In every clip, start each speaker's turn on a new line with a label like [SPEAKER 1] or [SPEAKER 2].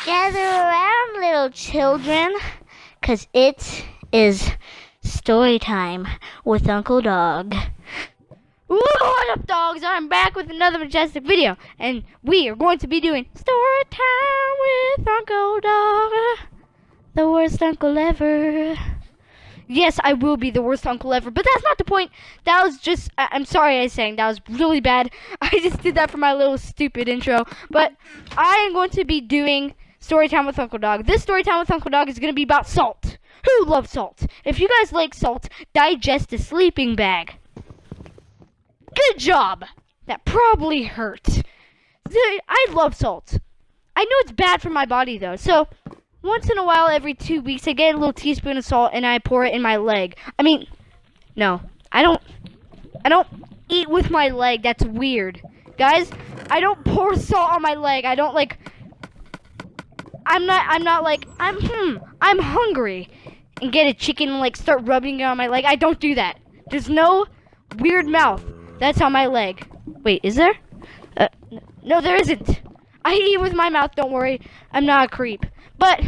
[SPEAKER 1] Gather around, little children, 'cause it is story time with Uncle Dawg. What up, dogs? I'm back with another majestic video, and we are going to be doing story time with Uncle Dawg. The worst uncle ever. Yes, I will be the worst uncle ever, but that's not the point. That was just, I'm sorry I sang, that was really bad. I just did that for my little stupid intro, but I am going to be doing Storytime with Uncle Dawg. This Storytime with Uncle Dawg is going to be about salt. Who loves salt? If you guys like salt, digest a sleeping bag. Good job. That probably hurt. I love salt. I know it's bad for my body though, so once in a while, every 2 weeks, I get a little teaspoon of salt and I pour it in my leg. I mean, no, I don't eat with my leg. That's weird. Guys, I don't pour salt on my leg. I don't I'm hungry and get a chicken and start rubbing it on my leg. I don't do that. There's no weird mouth. That's on my leg. Wait, is there? No, there isn't. I eat with my mouth, don't worry. I'm not a creep. But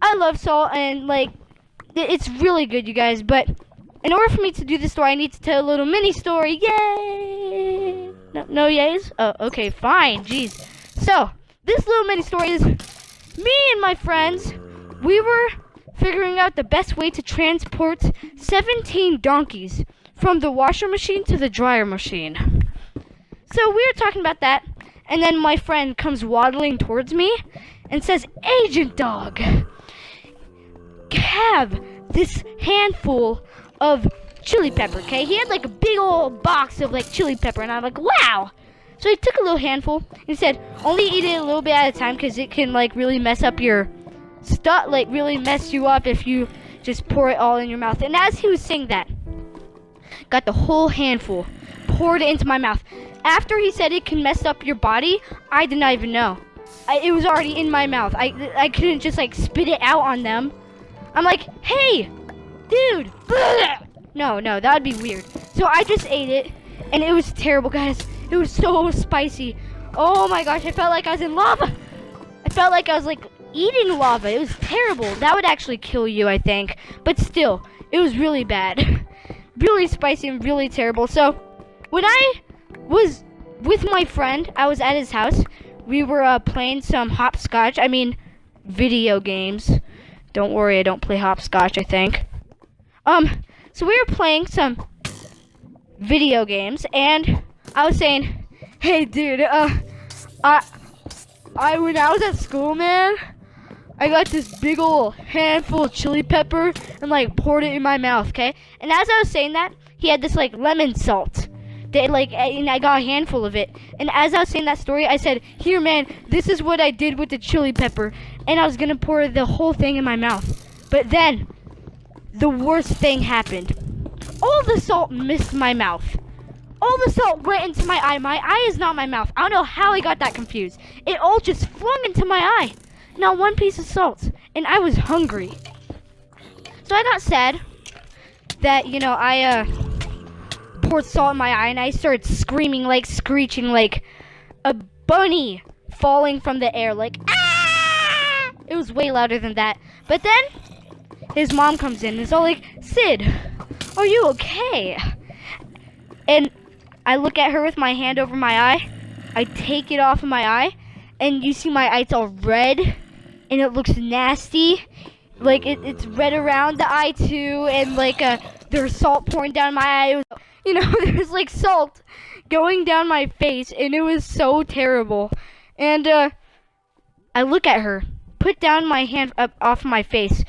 [SPEAKER 1] I love salt and it's really good, you guys. But in order for me to do this story, I need to tell a little mini story. Yay! No yays? Oh, okay, fine. Jeez. So this little mini story is me and my friends. We were figuring out the best way to transport 17 donkeys from the washer machine to the dryer machine. So we were talking about that, and then my friend comes waddling towards me and says, "Agent Dawg, have this handful of chili pepper," okay? He had a big old box of chili pepper, and I'm like, wow. So he took a little handful and said, "Only eat it a little bit at a time because it can really mess up your stuff, really mess you up if you just pour it all in your mouth." And as he was saying that, got the whole handful, poured it into my mouth. After he said it can mess up your body, I did not even know. It was already in my mouth. I couldn't just spit it out on them. I'm like, "Hey, dude." No, that would be weird. So I just ate it, and it was terrible, guys. It was so spicy. Oh my gosh, I felt like I was in lava. I felt like I was eating lava. It was terrible. That would actually kill you, I think. But still, it was really bad. Really spicy and really terrible. So when I was with my friend, I was at his house. We were playing some hopscotch. I mean, video games. Don't worry, I don't play hopscotch, I think. So we were playing some video games, and I was saying, "Hey, dude, when I was at school, man, I got this big old handful of chili pepper and poured it in my mouth, okay?" And as I was saying that, he had this lemon salt. And I got a handful of it. And as I was saying that story, I said, "Here, man, this is what I did with the chili pepper." And I was gonna pour the whole thing in my mouth. But then, the worst thing happened. All the salt missed my mouth. All the salt went into my eye. My eye is not my mouth. I don't know how I got that confused. It all just flung into my eye. Not one piece of salt. And I was hungry. So I got sad that, I poured salt in my eye, and I started screaming, screeching, like a bunny falling from the air, ah! It was way louder than that. But then his mom comes in and is all like, "Sid, are you okay?" And I look at her with my hand over my eye. I take it off of my eye, and you see my eye, it's all red, and it looks nasty. It's red around the eye too, and there's salt pouring down my eye. It was, there's salt going down my face, and it was so terrible. And I look at her, put down my hand up off my face,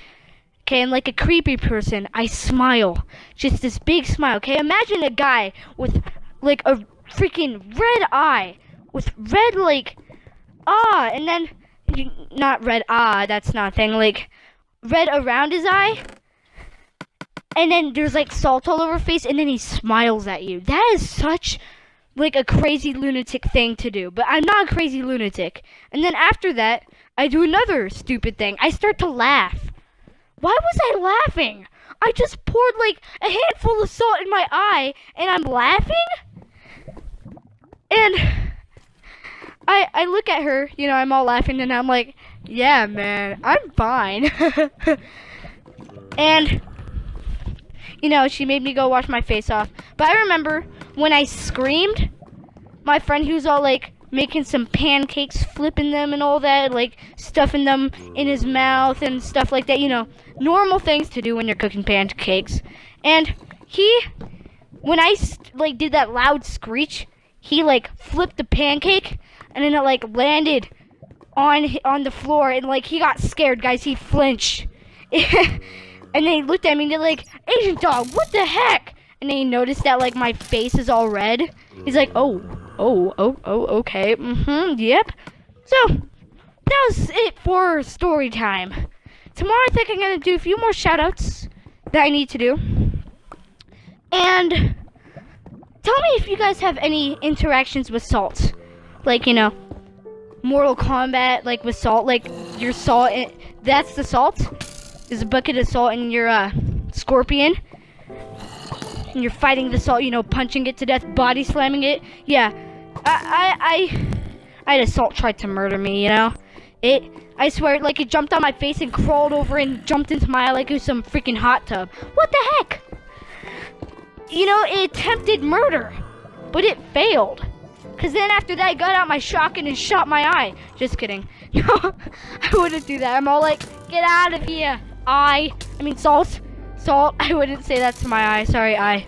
[SPEAKER 1] okay, and like a creepy person, I smile, just this big smile, okay. Imagine a guy with a freaking red eye, with red and then not red that's not a thing, red around his eye. And then there's salt all over his face, and then he smiles at you. That is such a crazy lunatic thing to do. But I'm not a crazy lunatic. And then after that, I do another stupid thing. I start to laugh. Why was I laughing? I just poured a handful of salt in my eye, and I'm laughing? And I look at her, you know, I'm all laughing, and I'm like, yeah, man, I'm fine. And, you know, she made me go wash my face off. But I remember when I screamed, my friend who's all like making some pancakes, flipping them and all that, like stuffing them in his mouth and stuff like that, you know, normal things to do when you're cooking pancakes. And when I like did that loud screech, he like flipped the pancake and then it like landed on the floor, and like he got scared, guys. He flinched. And they looked at me and they're like, Asian dog, what the heck? And they noticed that like my face is all red. He's like, oh, okay, yep. So that was it for story time. Tomorrow I think I'm gonna do a few more shout outs that I need to do. And tell me if you guys have any interactions with salt. Like, you know, Mortal Kombat, like with salt, like your salt, that's the salt. There's a bucket of salt in your scorpion. And you're fighting the salt, you know, punching it to death, body slamming it. Yeah, I had a salt try to murder me, you know. I swear, like it jumped on my face and crawled over and jumped into my eye like it was some freaking hot tub. What the heck? You know, it attempted murder, but it failed. Cause then after that, I got out my shotgun and shot my eye. Just kidding. No, I wouldn't do that. I'm all like, get out of here, salt. Salt. I wouldn't say that to my eye. Sorry, eye.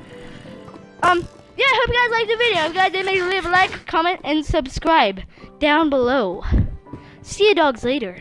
[SPEAKER 1] Yeah, I hope you guys liked the video. If you guys did, make sure to leave a like, comment, and subscribe down below. See you dogs later.